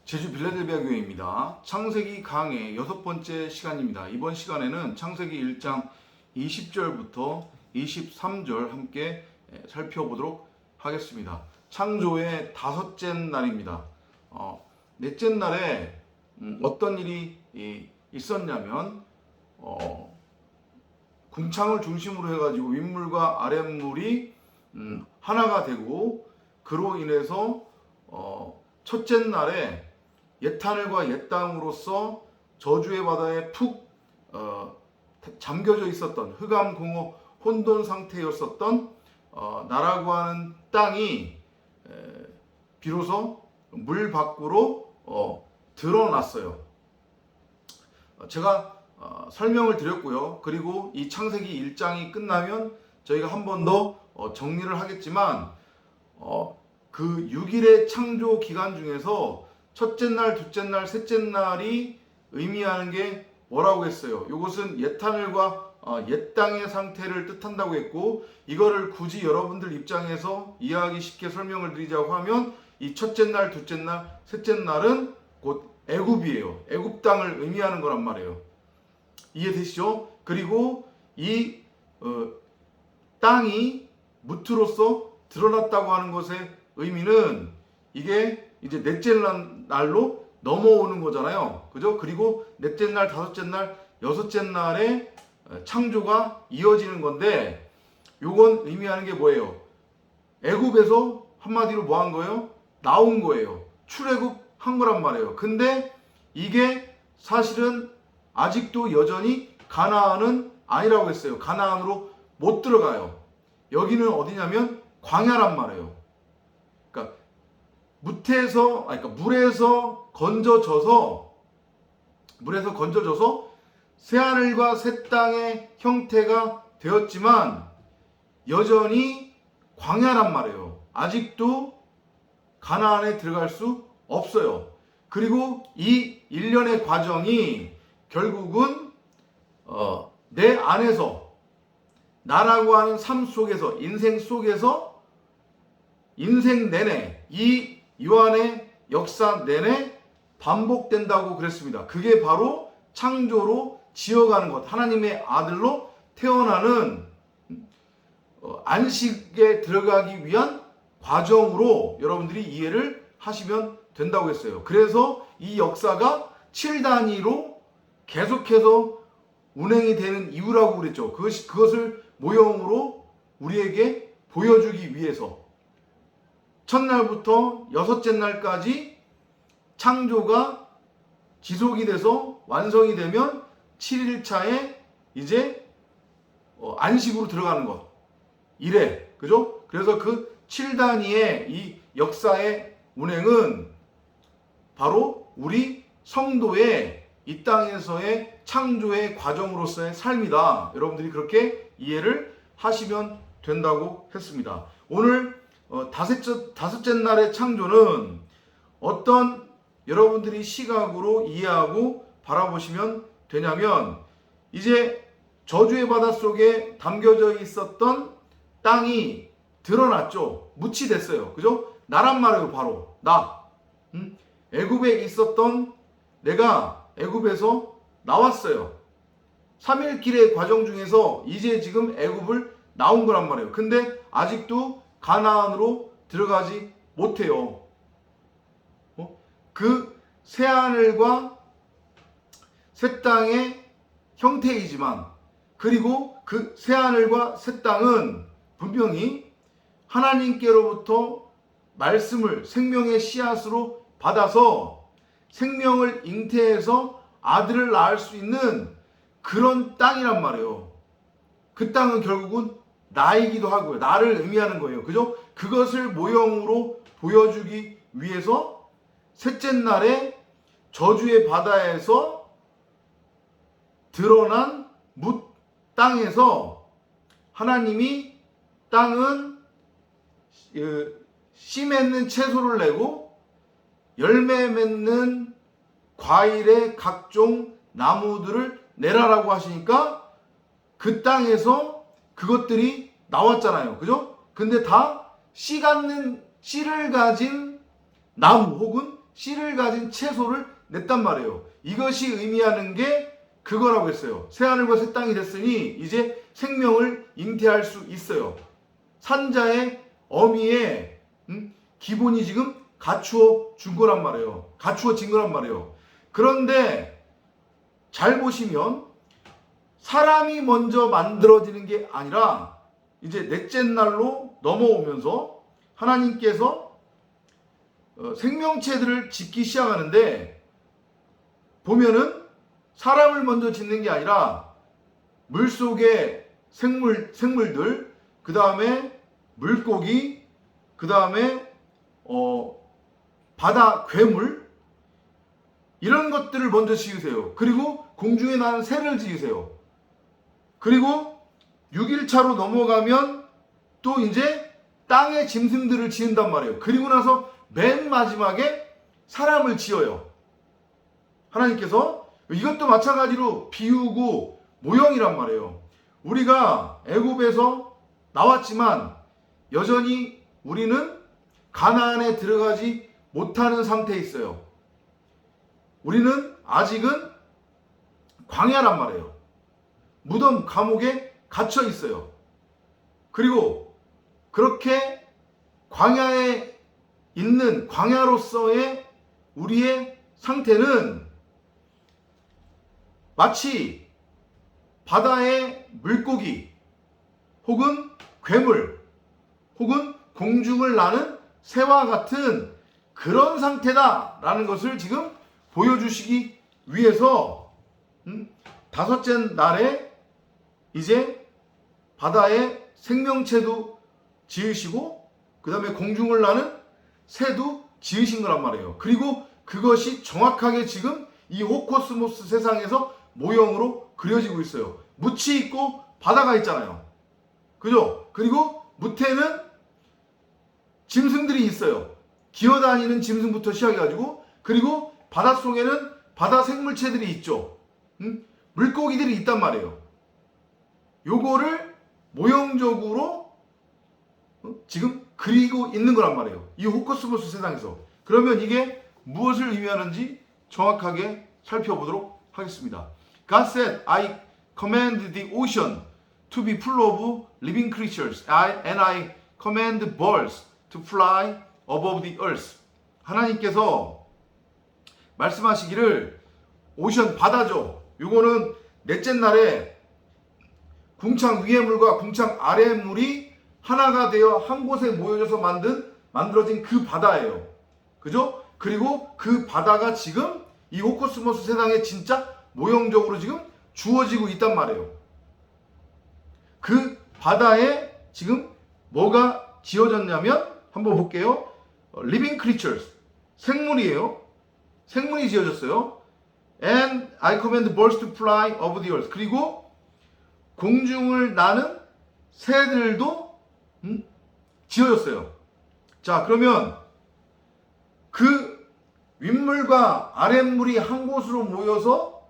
제주 빌라델비아 교회입니다. 창세기 강의 6번째 시간입니다. 이번 시간에는 창세기 1장 20절부터 23절 함께 살펴보도록 하겠습니다. 창조의 다섯째 날입니다. 넷째 날에 어떤 일이 있었냐면 궁창을 중심으로 해가지고 윗물과 아랫물이 하나가 되고, 그로 인해서 첫째 날에 옛하늘과 옛땅으로서 저주의 바다에 푹 잠겨져 있었던 흑암 공허 혼돈 상태였었던 나라고 하는 땅이 비로소 물 밖으로 드러났어요. 제가 설명을 드렸고요. 그리고 이 창세기 1장이 끝나면 저희가 한 번 더 정리를 하겠지만, 그 6일의 창조 기간 중에서 첫째 날, 둘째 날, 셋째 날이 의미하는 게 뭐라고 했어요? 이것은 옛하늘과 옛 땅의 상태를 뜻한다고 했고, 이거를 굳이 여러분들 입장에서 이해하기 쉽게 설명을 드리자고 하면 이 첫째 날, 둘째 날, 셋째 날은 곧 애굽이에요. 애굽 땅을 의미하는 거란 말이에요. 이해되시죠? 그리고 이 땅이 무트로서 드러났다고 하는 것의 의미는 이게 이제 넷째 날로 넘어오는 거잖아요. 그죠? 그리고 넷째 날, 다섯째 날, 여섯째 날에 창조가 이어지는 건데, 요건 의미하는 게 뭐예요? 애굽에서 한마디로 뭐 한 거예요? 나온 거예요. 출애굽 한 거란 말이에요. 근데 이게 사실은 아직도 여전히 가나안은 아니라고 했어요. 가나안으로 못 들어가요. 여기는 어디냐면 광야란 말이에요. 그러니까 물에서 건져져서 새하늘과 새 땅의 형태가 되었지만 여전히 광야란 말이에요. 아직도 가나안에 들어갈 수 없어요. 그리고 이 일련의 과정이 결국은 내 안에서, 나라고 하는 삶 속에서, 인생 속에서 인생 내내, 이 요한의 역사 내내 반복된다고 그랬습니다. 그게 바로 창조로 지어가는 것, 하나님의 아들로 태어나는 안식에 들어가기 위한 과정으로 여러분들이 이해를 하시면 된다고 했어요. 그래서 이 역사가 7단위로 계속해서 운행이 되는 이유라고 그랬죠. 그것을 모형으로 우리에게 보여주기 위해서 첫날부터 여섯째 날까지 창조가 지속이 돼서 완성이 되면 7일차에 이제 안식으로 들어가는 것. 이래. 그죠? 그래서 그 7단위의 이 역사의 운행은 바로 우리 성도의 이 땅에서의 창조의 과정으로서의 삶이다. 여러분들이 그렇게 이해를 하시면 된다고 했습니다. 오늘 다섯째 날의 창조는 어떤 여러분들이 시각으로 이해하고 바라보시면 되냐면, 이제 저주의 바다 속에 담겨져 있었던 땅이 드러났죠. 묻이 됐어요. 그죠? 나란 말이에요. 바로 나. 애굽에 있었던 내가 애굽에서 나왔어요. 3일 길의 과정 중에서 이제 지금 애굽을 나온 거란 말이에요. 근데 아직도 가나안으로 들어가지 못해요. 그 새하늘과 새 땅의 형태이지만, 그리고 그 새하늘과 새 땅은 분명히 하나님께로부터 말씀을 생명의 씨앗으로 받아서 생명을 잉태해서 아들을 낳을 수 있는 그런 땅이란 말이에요. 그 땅은 결국은 나이기도 하고요. 나를 의미하는 거예요. 그죠? 그것을 모형으로 보여주기 위해서 셋째 날에 저주의 바다에서 드러난 뭇 땅에서 하나님이 땅은 씨 맺는 채소를 내고 열매 맺는 과일의 각종 나무들을 내라라고 하시니까 그 땅에서 그것들이 나왔잖아요. 그죠? 근데 다 씨를 가진 나무 혹은 씨를 가진 채소를 냈단 말이에요. 이것이 의미하는 게 그거라고 했어요. 새하늘과 새 땅이 됐으니 이제 생명을 잉태할 수 있어요. 산자의 어미의 기본이 지금 갖추어진 거란 말이에요. 갖추어진 거란 말이에요. 그런데 잘 보시면 사람이 먼저 만들어지는 게 아니라 이제 넷째 날로 넘어오면서 하나님께서 생명체들을 짓기 시작하는데 보면은 사람을 먼저 짓는 게 아니라 물속의 생물들, 그 다음에 물고기, 그 다음에 바다 괴물, 이런 것들을 먼저 지으세요. 그리고 공중에 나는 새를 지으세요. 그리고 6일차로 넘어가면 또 이제 땅의 짐승들을 지은단 말이에요. 그리고 나서 맨 마지막에 사람을 지어요. 하나님께서 이것도 마찬가지로 비유고 모형이란 말이에요. 우리가 애굽에서 나왔지만 여전히 우리는 가나안에 들어가지 못하는 상태에 있어요. 우리는 아직은 광야란 말이에요. 무덤 감옥에 갇혀 있어요. 그리고 그렇게 광야에 있는 광야로서의 우리의 상태는 마치 바다의 물고기 혹은 괴물 혹은 공중을 나는 새와 같은 그런 상태다라는 것을 지금 보여주시기 위해서 다섯째 날에 이제 바다의 생명체도 지으시고 그 다음에 공중을 나는 새도 지으신 거란 말이에요. 그리고 그것이 정확하게 지금 이 호코스모스 세상에서 모형으로 그려지고 있어요. 묻이 있고 바다가 있잖아요. 그죠? 그리고 묻에는 짐승들이 있어요. 기어다니는 짐승부터 시작해가지고, 그리고 바닷속에는 바다 생물체들이 있죠. 물고기들이 있단 말이에요. 요거를 모형적으로 지금 그리고 있는 거란 말이에요. 이 호코스모스 세상에서. 그러면 이게 무엇을 의미하는지 정확하게 살펴보도록 하겠습니다. God said, I command the ocean to be full of living creatures, and I command birds to fly above the earth. 하나님께서 말씀하시기를 오션, 바다죠. 요거는 넷째 날에 궁창 위의 물과 궁창 아래의 물이 하나가 되어 한 곳에 모여져서 만들어진 그 바다예요. 그죠? 그리고 그 바다가 지금 이 호코스모스 세상에 진짜 모형적으로 지금 주어지고 있단 말이에요. 그 바다에 지금 뭐가 지어졌냐면 한번 볼게요. Living creatures, 생물이에요. 생물이 지어졌어요. And I command birds to fly over the earth. 그리고 공중을 나는 새들도 지어졌어요. 자, 그러면 그 윗물과 아랫물이 한 곳으로 모여서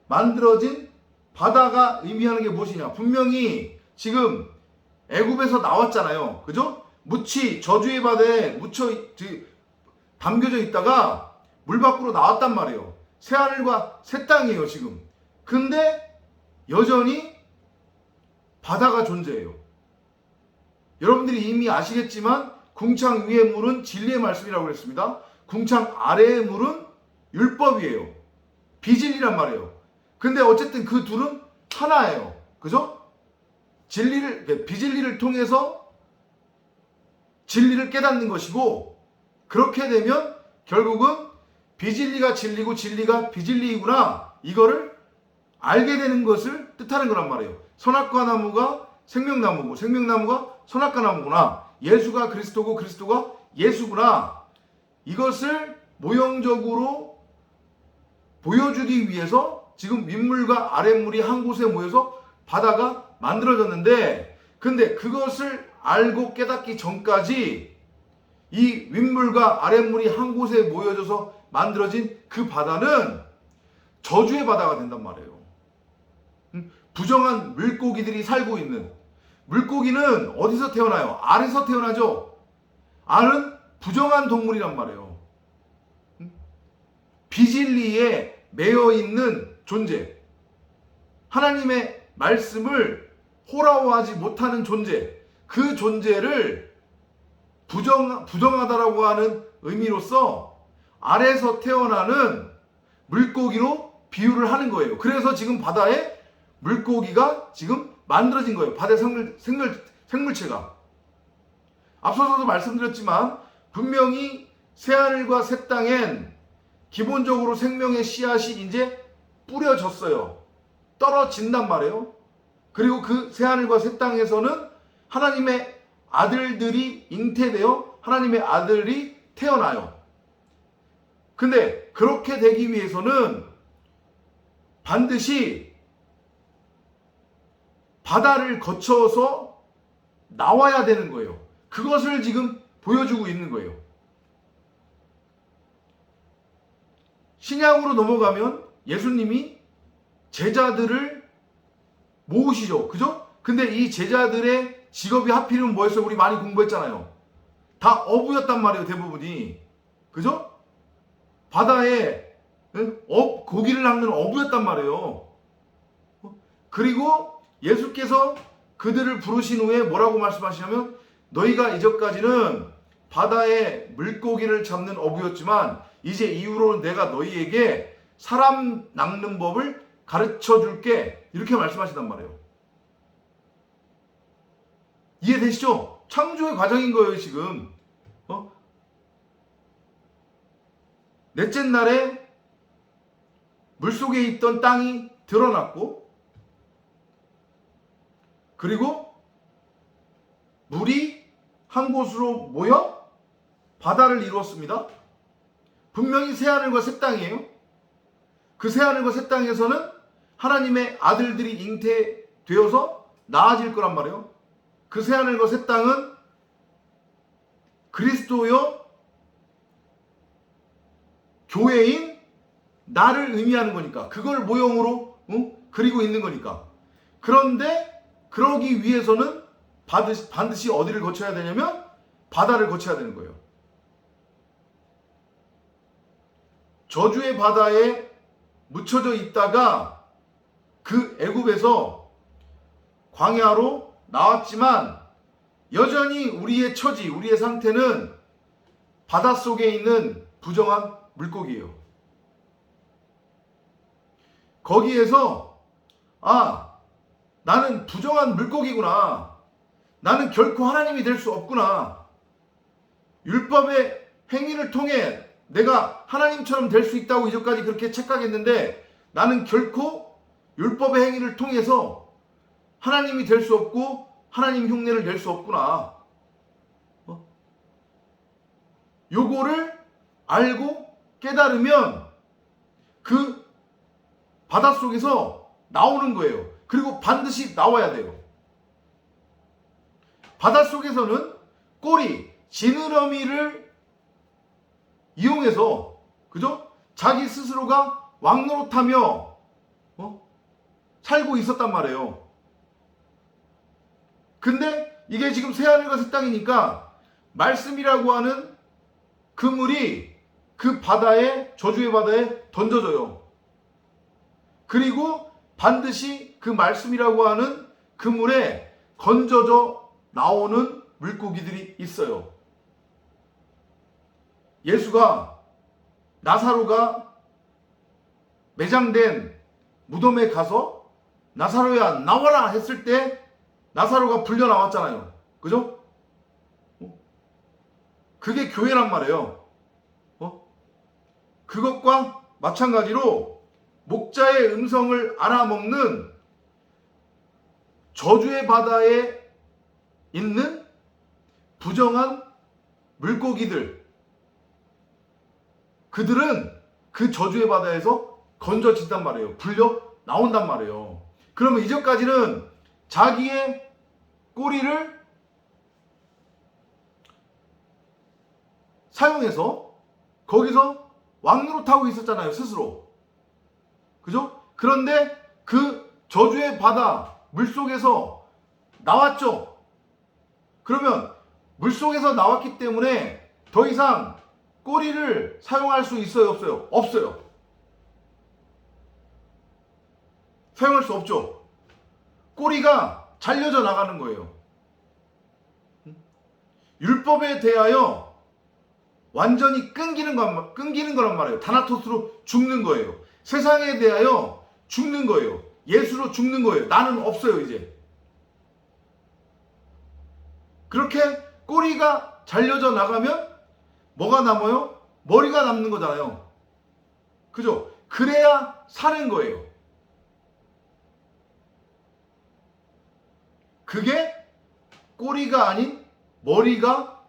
만들어진 바다가 의미하는 게 무엇이냐? 분명히 지금 애굽에서 나왔잖아요. 그죠? 묻이 저주의 바다에 담겨져 있다가 물 밖으로 나왔단 말이에요. 새하늘과 새 땅이에요, 지금. 근데 여전히 바다가 존재해요. 여러분들이 이미 아시겠지만 궁창 위의 물은 진리의 말씀이라고 그랬습니다. 궁창 아래의 물은 율법이에요. 비진리란 말이에요. 근데 어쨌든 그 둘은 하나예요. 그죠? 비진리를 통해서 진리를 깨닫는 것이고, 그렇게 되면 결국은 비진리가 진리고 진리가 비진리이구나, 이거를 알게 되는 것을 뜻하는 거란 말이에요. 선악과 나무가 생명나무고 생명나무가 선악과 나무구나, 예수가 그리스도고 그리스도가 예수구나, 이것을 모형적으로 보여주기 위해서 지금 윗물과 아랫물이 한 곳에 모여서 바다가 만들어졌는데, 근데 그것을 알고 깨닫기 전까지 이 윗물과 아랫물이 한 곳에 모여져서 만들어진 그 바다는 저주의 바다가 된단 말이에요. 부정한 물고기들이 살고 있는, 물고기는 어디서 태어나요? 알에서 태어나죠. 알은 부정한 동물이란 말이에요. 비진리에 매여 있는 존재, 하나님의 말씀을 호라워하지 못하는 존재, 그 존재를 부정하다라고 하는 의미로서 아래에서 태어나는 물고기로 비유를 하는 거예요. 그래서 지금 바다에 물고기가 지금 만들어진 거예요. 바다의 생물체가. 앞서서도 말씀드렸지만 분명히 새하늘과 새 땅엔 기본적으로 생명의 씨앗이 이제 뿌려졌어요. 떨어진단 말이에요. 그리고 그 새하늘과 새 땅에서는 하나님의 아들들이 잉태되어 하나님의 아들이 태어나요. 근데 그렇게 되기 위해서는 반드시 바다를 거쳐서 나와야 되는 거예요. 그것을 지금 보여주고 있는 거예요. 신약으로 넘어가면 예수님이 제자들을 모으시죠. 그죠? 근데 이 제자들의 직업이 하필이면 뭐였어요? 우리 많이 공부했잖아요. 다 어부였단 말이에요. 대부분이. 그죠? 바다에 고기를 낚는 어부였단 말이에요. 그리고 예수께서 그들을 부르신 후에 뭐라고 말씀하시냐면 너희가 이전까지는 바다에 물고기를 잡는 어부였지만 이제 이후로는 내가 너희에게 사람 낚는 법을 가르쳐 줄게. 이렇게 말씀하신단 말이에요. 이해되시죠? 창조의 과정인 거예요, 지금. 넷째 날에 물속에 있던 땅이 드러났고, 그리고 물이 한 곳으로 모여 바다를 이루었습니다. 분명히 새하늘과 새 땅이에요. 그 새하늘과 새 땅에서는 하나님의 아들들이 잉태되어서 나아질 거란 말이에요. 그 새하늘과 새 땅은 그리스도여 교회인 나를 의미하는 거니까, 그걸 모형으로 그리고 있는 거니까. 그런데 그러기 위해서는 반드시 어디를 거쳐야 되냐면 바다를 거쳐야 되는 거예요. 저주의 바다에 묻혀져 있다가 그 애굽에서 광야로 나왔지만 여전히 우리의 처지, 우리의 상태는 바닷속에 있는 부정한 물고기예요. 거기에서 나는 부정한 물고기구나. 나는 결코 하나님이 될 수 없구나. 율법의 행위를 통해 내가 하나님처럼 될 수 있다고 이전까지 그렇게 착각했는데 나는 결코 율법의 행위를 통해서 하나님이 될 수 없고 하나님 흉내를 낼 수 없구나. 요거를 알고 깨달으면 그 바닷속에서 나오는 거예요. 그리고 반드시 나와야 돼요. 바닷속에서는 꼬리, 지느러미를 이용해서, 그죠? 자기 스스로가 왕노릇하며 살고 있었단 말이에요. 근데 이게 지금 새하늘과 새 땅이니까 말씀이라고 하는 그물이 그 바다에, 저주의 바다에 던져져요. 그리고 반드시 그 말씀이라고 하는 그물에 건져져 나오는 물고기들이 있어요. 예수가 나사로가 매장된 무덤에 가서 나사로야 나와라 했을 때 나사로가 불려 나왔잖아요. 그죠? 그게 교회란 말이에요. 그것과 마찬가지로 목자의 음성을 알아먹는 저주의 바다에 있는 부정한 물고기들, 그들은 그 저주의 바다에서 건져진단 말이에요. 불려 나온단 말이에요. 그러면 이전까지는 자기의 꼬리를 사용해서 거기서 왕노릇하고 있었잖아요, 스스로. 그죠? 그런데 그 저주의 바다 물속에서 나왔죠. 그러면 물속에서 나왔기 때문에 더 이상 꼬리를 사용할 수 있어요, 없어요? 없어요. 사용할 수 없죠. 꼬리가 잘려져 나가는 거예요. 율법에 대하여 완전히 끊기는 거란 말이에요. 다나토스로 죽는 거예요. 세상에 대하여 죽는 거예요. 예수로 죽는 거예요. 나는 없어요, 이제. 그렇게 꼬리가 잘려져 나가면 뭐가 남아요? 머리가 남는 거잖아요. 그죠? 그래야 사는 거예요. 그게 꼬리가 아닌 머리가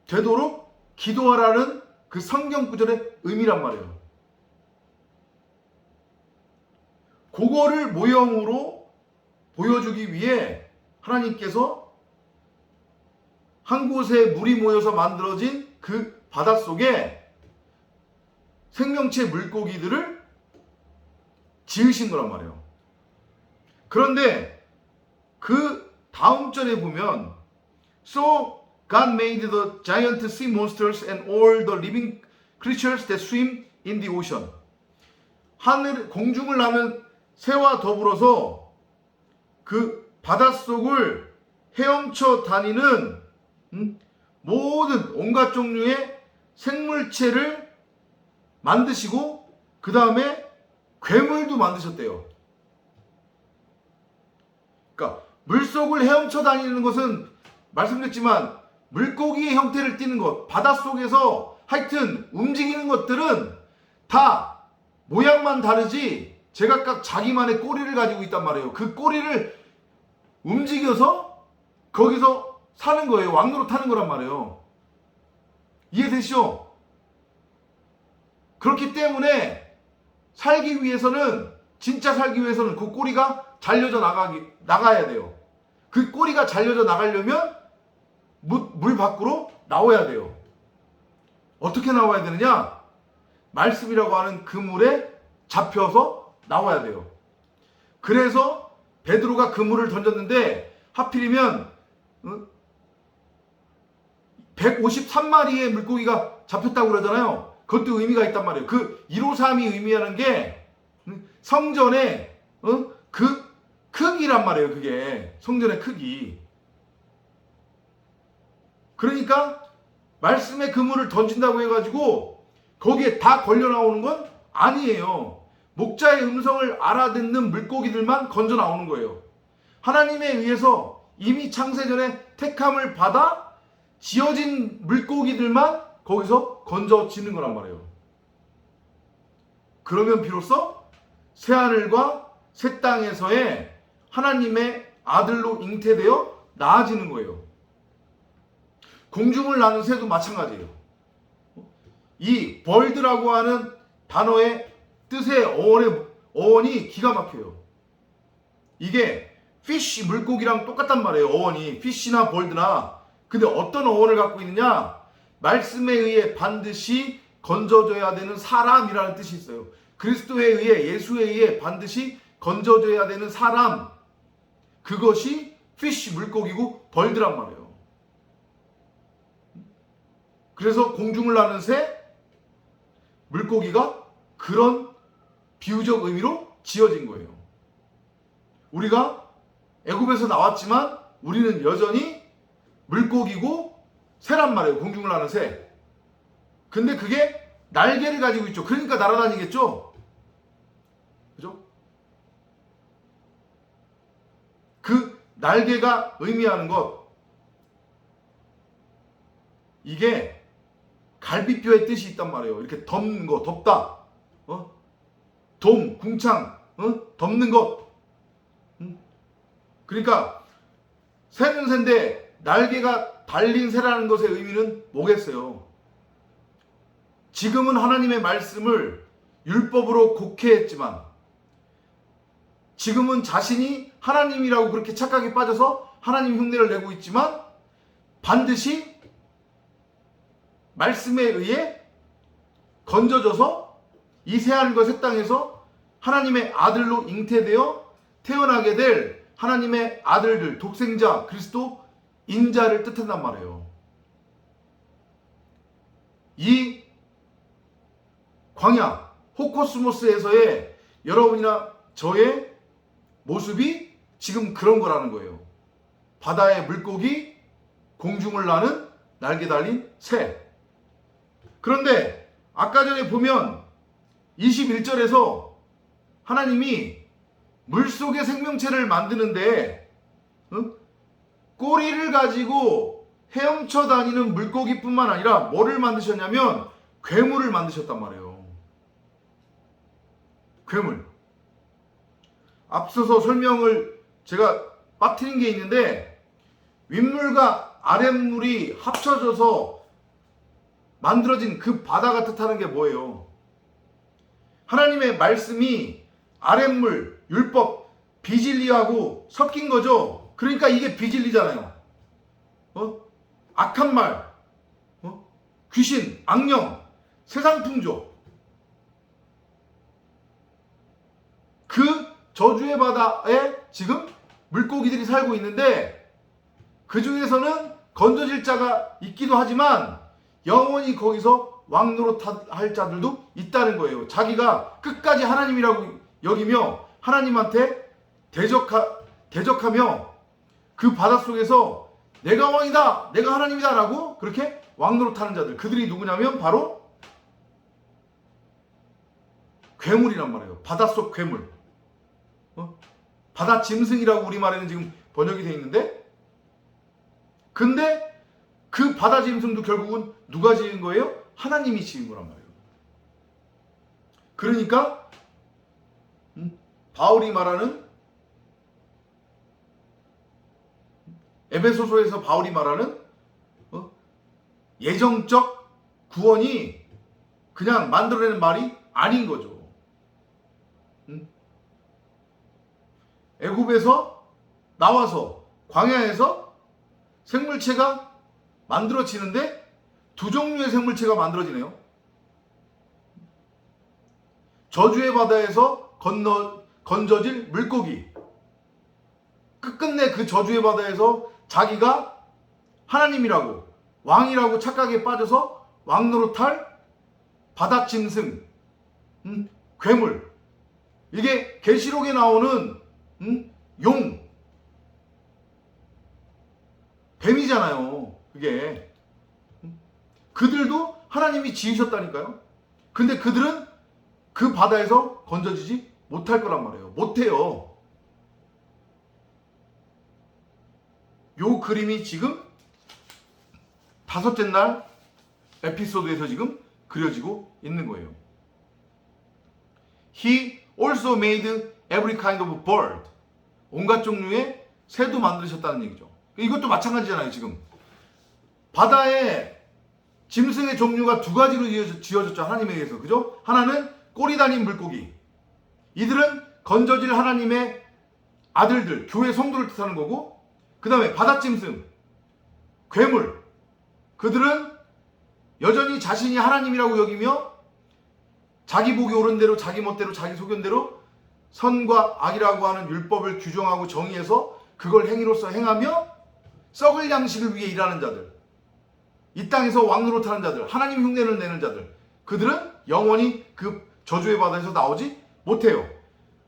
되도록 기도하라는 그 성경 구절의 의미란 말이에요. 그거를 모형으로 보여주기 위해 하나님께서 한 곳에 물이 모여서 만들어진 그 바닷속에 생명체 물고기들을 지으신 거란 말이에요. 그런데 그 다음 절에 보면 So God made the giant sea monsters and all the living creatures that swim in the ocean. 공중을 나는 새와 더불어서 그 바닷속을 헤엄쳐 다니는 모든 온갖 종류의 생물체를 만드시고 그 다음에 괴물도 만드셨대요. 그러니까 물속을 헤엄쳐 다니는 것은 말씀드렸지만 물고기의 형태를 띠는 것, 바닷속에서 하여튼 움직이는 것들은 다 모양만 다르지 제각각 자기만의 꼬리를 가지고 있단 말이에요. 그 꼬리를 움직여서 거기서 사는 거예요. 왕노릇 타는 거란 말이에요. 이해되시죠? 그렇기 때문에 살기 위해서는 진짜 살기 위해서는 그 꼬리가 잘려져 나가야 돼요. 그 꼬리가 잘려져 나가려면 물 밖으로 나와야 돼요. 어떻게 나와야 되느냐? 말씀이라고 하는 그물에 잡혀서 나와야 돼요. 그래서 베드로가 그물을 던졌는데 하필이면 153마리의 물고기가 잡혔다고 그러잖아요. 그것도 의미가 있단 말이에요. 그 153이 의미하는 게 성전의 그 크기란 말이에요. 그게 성전의 크기. 그러니까 말씀의 그물을 던진다고 해가지고 거기에 다 걸려 나오는 건 아니에요. 목자의 음성을 알아듣는 물고기들만 건져 나오는 거예요. 하나님에 의해서 이미 창세전에 택함을 받아 지어진 물고기들만 거기서 건져지는 거란 말이에요. 그러면 비로소 새하늘과 새 땅에서의 하나님의 아들로 잉태되어 나아지는 거예요. 공중을 나는 새도 마찬가지예요. 이 벌드라고 하는 단어의 뜻의 어원이 기가 막혀요. 이게 fish 물고기랑 똑같단 말이에요. 어원이 fish나 벌드나. 근데 어떤 어원을 갖고 있느냐? 말씀에 의해 반드시 건져져야 되는 사람이라는 뜻이 있어요. 그리스도에 의해 예수에 의해 반드시 건져져야 되는 사람. 그것이 fish 물고기고 벌드란 말이에요. 그래서 공중을 나는 새 물고기가 그런 비유적 의미로 지어진 거예요. 우리가 애굽에서 나왔지만 우리는 여전히 물고기고 새란 말이에요. 공중을 나는 새. 근데 그게 날개를 가지고 있죠. 그러니까 날아다니겠죠. 그죠? 그 날개가 의미하는 것, 이게 갈비뼈의 뜻이 있단 말이에요. 이렇게 덮는 거, 덮다. 돔, 궁창, 덮는 것. 그러니까 새는 새인데 날개가 달린 새라는 것의 의미는 뭐겠어요? 지금은 하나님의 말씀을 율법으로 곡해했지만 지금은 자신이 하나님이라고 그렇게 착각에 빠져서 하나님 흉내를 내고 있지만 반드시 말씀에 의해 건져져서 이 새하늘과 새 땅에서 하나님의 아들로 잉태되어 태어나게 될 하나님의 아들들, 독생자, 그리스도 인자를 뜻한단 말이에요. 이 광야, 호코스모스에서의 여러분이나 저의 모습이 지금 그런 거라는 거예요. 바다의 물고기, 공중을 나는 날개 달린 새. 그런데 아까 전에 보면 21절에서 하나님이 물속의 생명체를 만드는데 꼬리를 가지고 헤엄쳐 다니는 물고기뿐만 아니라 뭐를 만드셨냐면 괴물을 만드셨단 말이에요. 괴물. 앞서서 설명을 제가 빠뜨린 게 있는데 윗물과 아랫물이 합쳐져서 만들어진 그 바다가 뜻하는 게 뭐예요? 하나님의 말씀이 아랫물, 율법, 비진리하고 섞인 거죠. 그러니까 이게 비진리잖아요. 악한 말, 귀신, 악령, 세상 풍조. 그 저주의 바다에 지금 물고기들이 살고 있는데 그 중에서는 건져질 자가 있기도 하지만 영원히 거기서 왕노릇할 자들도 있다는 거예요. 자기가 끝까지 하나님이라고 여기며 하나님한테 대적하며 그 바닷속에서 내가 왕이다, 내가 하나님이다 라고 그렇게 왕노릇하는 자들, 그들이 누구냐면 바로 괴물이란 말이에요. 바닷속 괴물. 바다 짐승이라고 우리말에는 지금 번역이 되어 있는데, 근데 그 바다 짐승도 결국은 누가 지은 거예요? 하나님이 지은 거란 말이에요. 그러니까 바울이 말하는, 에베소서에서 바울이 말하는 예정적 구원이 그냥 만들어내는 말이 아닌 거죠. 애굽에서 나와서 광야에서 생물체가 만들어지는데 두 종류의 생물체가 만들어지네요. 저주의 바다에서 건져질 물고기. 끝끝내 그 저주의 바다에서 자기가 하나님이라고 왕이라고 착각에 빠져서 왕노릇할 바다 짐승, 괴물. 이게 계시록에 나오는 용, 뱀이잖아요. 그게 그들도 하나님이 지으셨다니까요. 근데 그들은 그 바다에서 건져지지 못할 거란 말이에요. 못해요. 요 그림이 지금 다섯째 날 에피소드에서 지금 그려지고 있는 거예요. He also made every kind of bird. 온갖 종류의 새도 만드셨다는 얘기죠. 이것도 마찬가지잖아요. 지금 바다에 짐승의 종류가 두 가지로 지어졌죠. 하나님에 의해서. 그죠? 하나는 꼬리 달린 물고기. 이들은 건져질 하나님의 아들들, 교회 성도를 뜻하는 거고, 그 다음에 바닷짐승, 괴물. 그들은 여전히 자신이 하나님이라고 여기며 자기 보기 옳은 대로, 자기 멋대로, 자기 소견대로 선과 악이라고 하는 율법을 규정하고 정의해서 그걸 행위로서 행하며 썩을 양식을 위해 일하는 자들, 이 땅에서 왕노릇하는 자들, 하나님 흉내를 내는 자들, 그들은 영원히 그 저주의 바다에서 나오지 못해요.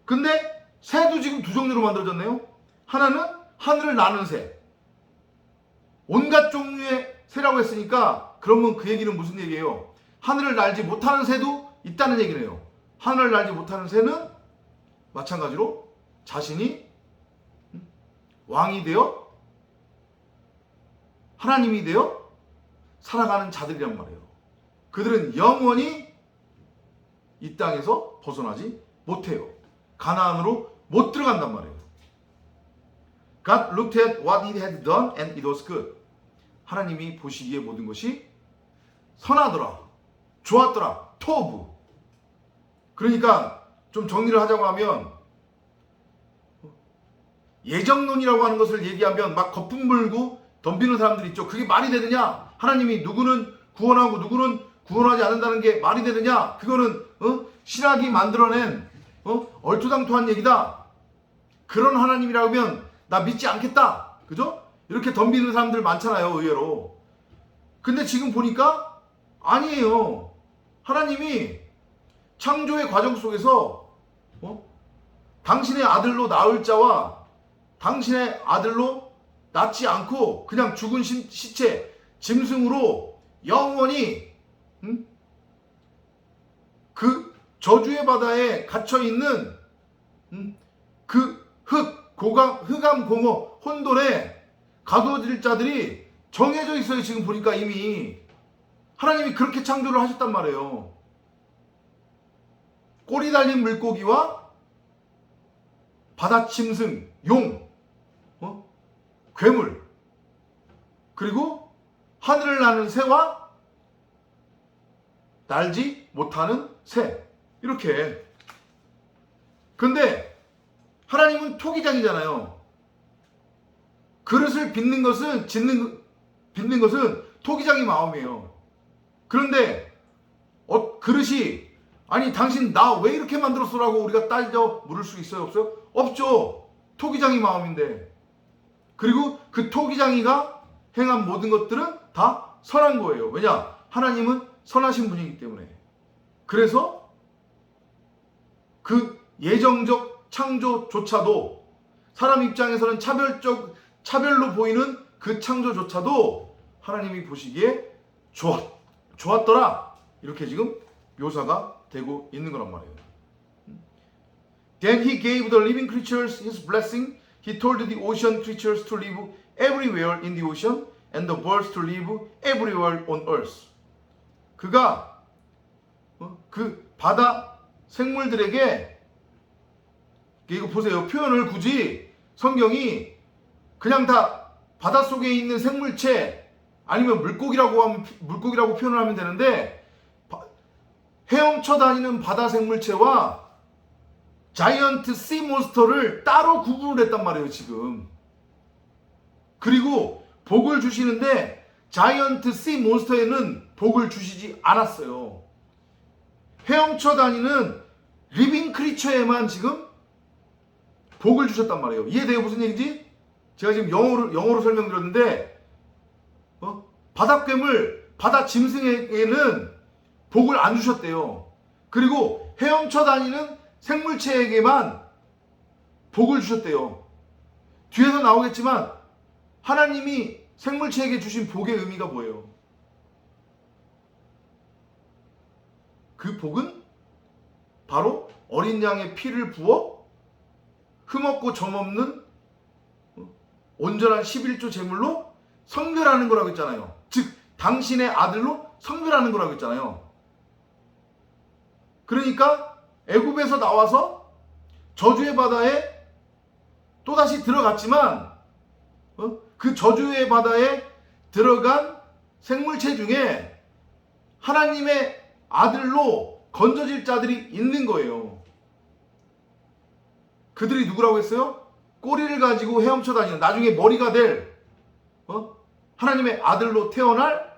근데 새도 지금 두 종류로 만들어졌네요. 하나는 하늘을 나는 새. 온갖 종류의 새라고 했으니까 그러면 그 얘기는 무슨 얘기예요? 하늘을 날지 못하는 새도 있다는 얘기네요. 하늘을 날지 못하는 새는 마찬가지로 자신이 왕이 되어 하나님이 되어 살아가는 자들이란 말이에요. 그들은 영원히 이 땅에서 벗어나지 못해요. 가나안으로 못 들어간단 말이에요. God looked at what he had done and it was good. 하나님이 보시기에 모든 것이 선하더라, 좋았더라, 토브. 그러니까 좀 정리를 하자고 하면 예정론이라고 하는 것을 얘기하면 막 거품 불고 덤비는 사람들 있죠. 그게 말이 되느냐? 하나님이 누구는 구원하고 누구는 구원하지 않는다는 게 말이 되느냐? 그거는 신학이 만들어낸 얼토당토한 얘기다. 그런 하나님이라고 하면 나 믿지 않겠다. 그죠? 이렇게 덤비는 사람들 많잖아요. 의외로. 근데 지금 보니까 아니에요. 하나님이 창조의 과정 속에서 당신의 아들로 낳을 자와 당신의 아들로 낳지 않고 그냥 죽은 시체, 짐승으로 영원히 그 저주의 바다에 갇혀있는 그 흑암 공허 혼돈에 가두어질 자들이 정해져 있어요. 지금 보니까 이미 하나님이 그렇게 창조를 하셨단 말이에요. 꼬리 달린 물고기와 바다 짐승, 용, 괴물, 그리고 하늘을 나는 새와 날지 못하는 새, 이렇게. 근데 하나님은 토기장이잖아요. 그릇을 빚는 것은 토기장의 마음이에요. 그런데 그릇이 아니 당신 나 왜 이렇게 만들었어라고 우리가 따져 물을 수 있어요? 없어요? 없죠. 토기장의 마음인데. 그리고 그 토기장이가 행한 모든 것들은 다 선한 거예요. 왜냐? 하나님은 선하신 분이기 때문에. 그래서 그 예정적 창조조차도 사람 입장에서는 차별로 보이는 그 창조조차도 하나님이 보시기에 좋았더라. 이렇게 지금 묘사가 되고 있는 거란 말이에요. Then he gave the living creatures his blessing. He told the ocean creatures to live everywhere in the ocean and the birds to live everywhere on earth. 그가 그 바다 생물들에게, 이거 보세요. 표현을 굳이 성경이 그냥 다 바닷속에 있는 생물체 아니면 물고기라고 표현을 하면 되는데, 헤엄쳐 다니는 바다 생물체와 자이언트 씨 몬스터를 따로 구분을 했단 말이에요, 지금. 그리고 복을 주시는데 자이언트 씨 몬스터에는 복을 주시지 않았어요. 헤엄쳐 다니는 리빙 크리처에만 지금 복을 주셨단 말이에요. 이해돼요? 무슨 얘기지? 제가 지금 영어로 설명드렸는데, 바닷괴물, 바다 짐승에게는 복을 안 주셨대요. 그리고 헤엄쳐 다니는 생물체에게만 복을 주셨대요. 뒤에서 나오겠지만 하나님이 생물체에게 주신 복의 의미가 뭐예요? 그 복은 바로 어린 양의 피를 부어 흠없고 점없는 온전한 11조 제물로 성별하는 거라고 했잖아요. 즉 당신의 아들로 성별하는 거라고 했잖아요. 그러니까 애굽에서 나와서 저주의 바다에 또다시 들어갔지만 그 저주의 바다에 들어간 생물체 중에 하나님의 아들로 건져질 자들이 있는 거예요. 그들이 누구라고 했어요? 꼬리를 가지고 헤엄쳐 다니는, 나중에 머리가 될 하나님의 아들로 태어날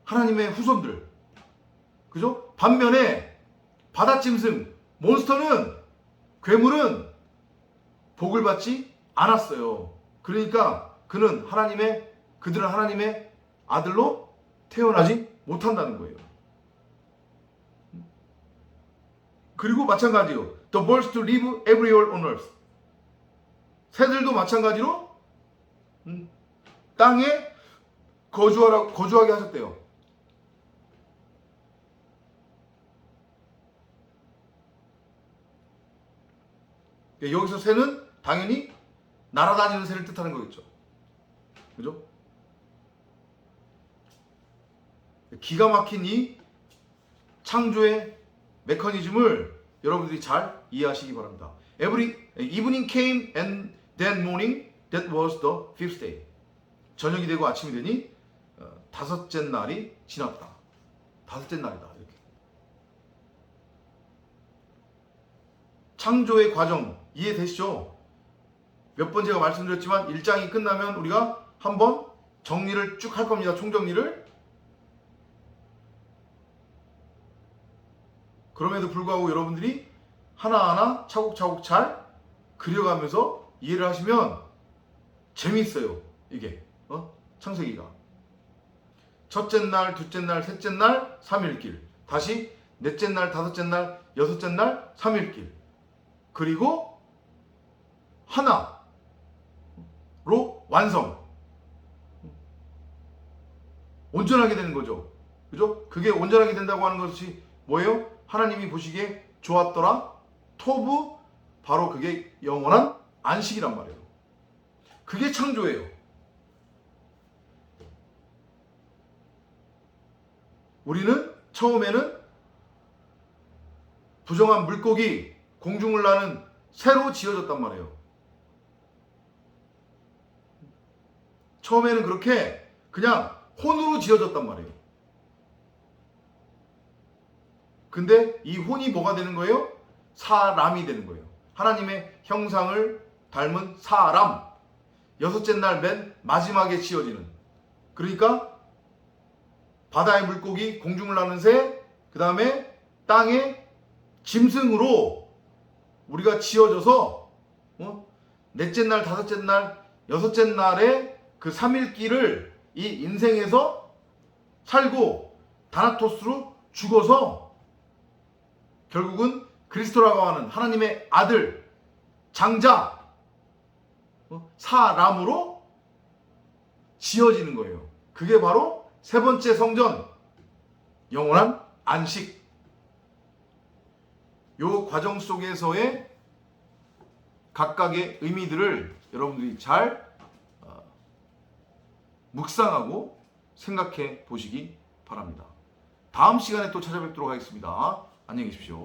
하나님의 후손들. 그죠? 반면에 바다짐승, 몬스터는, 괴물은 복을 받지 않았어요. 그러니까 그들은 하나님의 아들로 태어나지 못한다는 거예요. 그리고 마찬가지로 The birds to live everywhere on earth. 새들도 마찬가지로 땅에 거주하게 하셨대요. 여기서 새는 당연히 날아다니는 새를 뜻하는 거겠죠. 그죠? 기가 막힌 이 창조의 메커니즘을 여러분들이 잘 이해하시기 바랍니다. Evening came and that morning, that was the fifth day. 저녁이 되고 아침이 되니 다섯째 날이 지났다. 다섯째 날이다. 이렇게. 창조의 과정 이해되시죠? 몇 번 제가 말씀드렸지만 1장이 끝나면 우리가 한번 정리를 쭉 할 겁니다. 총정리를. 그럼에도 불구하고 여러분들이 하나하나 차곡차곡 잘 그려가면서 이해를 하시면 재미있어요. 이게 창세기가. 첫째 날, 둘째 날, 셋째 날, 3일길. 다시 넷째 날, 다섯째 날, 여섯째 날, 3일길. 그리고 하나로 완성. 온전하게 되는 거죠. 그죠? 그게 온전하게 된다고 하는 것이 뭐예요? 하나님이 보시기에 좋았더라. 토부. 바로 그게 영원한 안식이란 말이에요. 그게 창조예요. 우리는 처음에는 부정한 물고기, 공중을 나는 새로 지어졌단 말이에요. 처음에는 그렇게 그냥 혼으로 지어졌단 말이에요. 근데 이 혼이 뭐가 되는 거예요? 사람이 되는 거예요. 하나님의 형상을 닮은 사람. 여섯째 날 맨 마지막에 지어지는. 그러니까 바다의 물고기, 공중을 나는 새, 그 다음에 땅의 짐승으로 우리가 지어져서 넷째 날, 다섯째 날, 여섯째 날에 그 3일길을 이 인생에서 살고 다나토스로 죽어서 결국은 그리스도라고 하는 하나님의 아들, 장자, 사람으로 지어지는 거예요. 그게 바로 세 번째 성전, 영원한 안식. 요 과정 속에서의 각각의 의미들을 여러분들이 잘 묵상하고 생각해 보시기 바랍니다. 다음 시간에 또 찾아뵙도록 하겠습니다. 안녕히 계십시오.